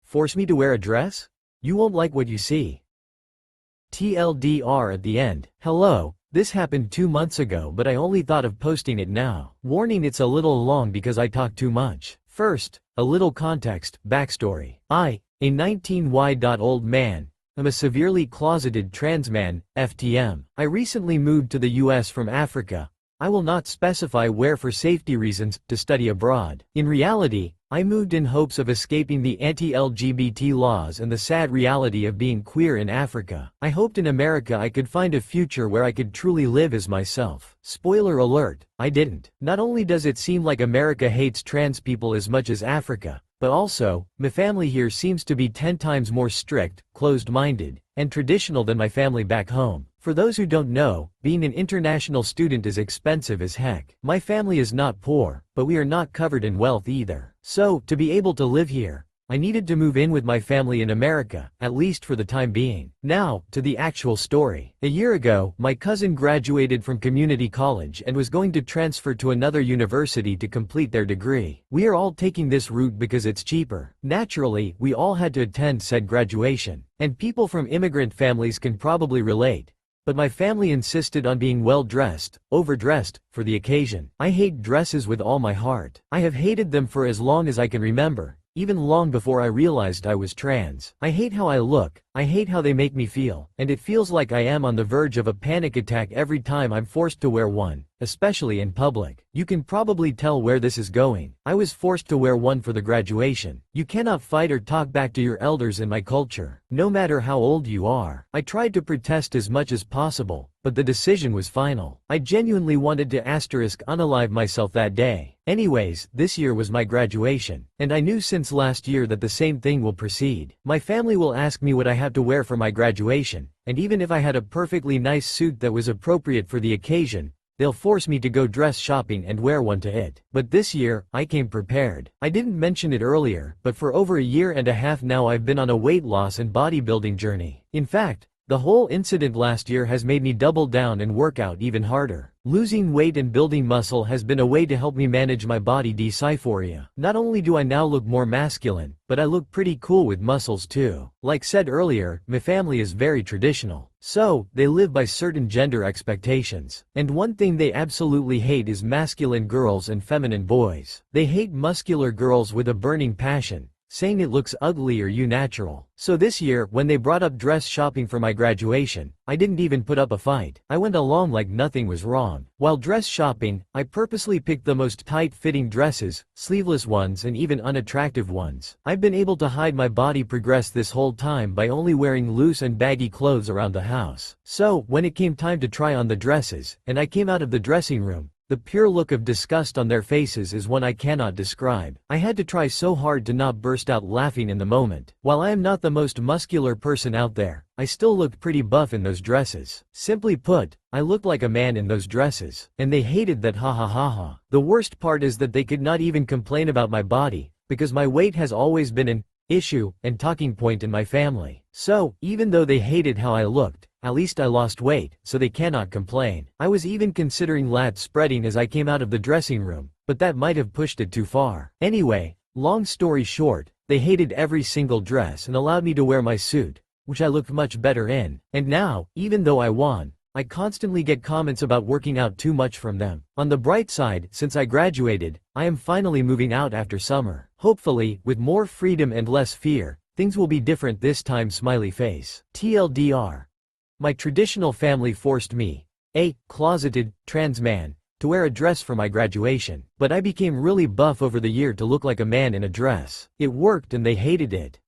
Force me to wear a dress? You won't like what you see. TLDR at the end. Hello, this happened 2 months ago but I only thought of posting it now. Warning, it's a little long because I talk too much. First, a little context, backstory. I, a 19-old man, am a severely closeted trans man, FTM. I recently moved to the US from Africa. I will not specify where for safety reasons, to study abroad. In reality, I moved in hopes of escaping the anti-LGBT laws and the sad reality of being queer in Africa. I hoped in America I could find a future where I could truly live as myself. Spoiler alert, I didn't. Not only does it seem like America hates trans people as much as Africa, but also, my family here seems to be 10 times more strict, closed-minded, and traditional than my family back home. For those who don't know, being an international student is expensive as heck. My family is not poor, but we are not covered in wealth either. So, to be able to live here, I needed to move in with my family in America, at least for the time being. Now, to the actual story. A year ago, my cousin graduated from community college and was going to transfer to another university to complete their degree. We are all taking this route because it's cheaper. Naturally, we all had to attend said graduation. And people from immigrant families can probably relate. But my family insisted on being well-dressed, overdressed, for the occasion. I hate dresses with all my heart. I have hated them for as long as I can remember. Even long before I realized I was trans. I hate how I look, I hate how they make me feel, and it feels like I am on the verge of a panic attack every time I'm forced to wear one, especially in public. You can probably tell where this is going. I was forced to wear one for the graduation. You cannot fight or talk back to your elders in my culture, no matter how old you are. I tried to protest as much as possible, but the decision was final. I genuinely wanted to unalive myself that day. Anyways, this year was my graduation, and I knew since last year that the same thing will proceed. My family will ask me what I have to wear for my graduation, and even if I had a perfectly nice suit that was appropriate for the occasion, they'll force me to go dress shopping and wear one to it. But this year, I came prepared. I didn't mention it earlier, but for over a year and a half now I've been on a weight loss and bodybuilding journey. In fact, the whole incident last year has made me double down and work out even harder. Losing weight and building muscle has been a way to help me manage my body dysphoria. Not only do I now look more masculine, but I look pretty cool with muscles too. Like said earlier, my family is very traditional. So, they live by certain gender expectations. And one thing they absolutely hate is masculine girls and feminine boys. They hate muscular girls with a burning passion, saying it looks ugly or unnatural. So this year, when they brought up dress shopping for my graduation, I didn't even put up a fight. I went along like nothing was wrong. While dress shopping, I purposely picked the most tight-fitting dresses, sleeveless ones and even unattractive ones. I've been able to hide my body progress this whole time by only wearing loose and baggy clothes around the house. So, when it came time to try on the dresses, and I came out of the dressing room, the pure look of disgust on their faces is one I cannot describe. I had to try so hard to not burst out laughing in the moment. While I am not the most muscular person out there, I still looked pretty buff in those dresses. Simply put, I looked like a man in those dresses. And they hated that, ha ha ha ha. The worst part is that they could not even complain about my body, because my weight has always been an issue and talking point in my family. So, even though they hated how I looked, at least I lost weight, so they cannot complain. I was even considering lat spreading as I came out of the dressing room, but that might have pushed it too far. Anyway, long story short, they hated every single dress and allowed me to wear my suit, which I looked much better in. And now, even though I won, I constantly get comments about working out too much from them. On the bright side, since I graduated, I am finally moving out after summer. Hopefully, with more freedom and less fear, things will be different this time, smiley face. TLDR. My traditional family forced me, a closeted, trans man, to wear a dress for my graduation, but I became really buff over the year to look like a man in a dress. It worked and they hated it.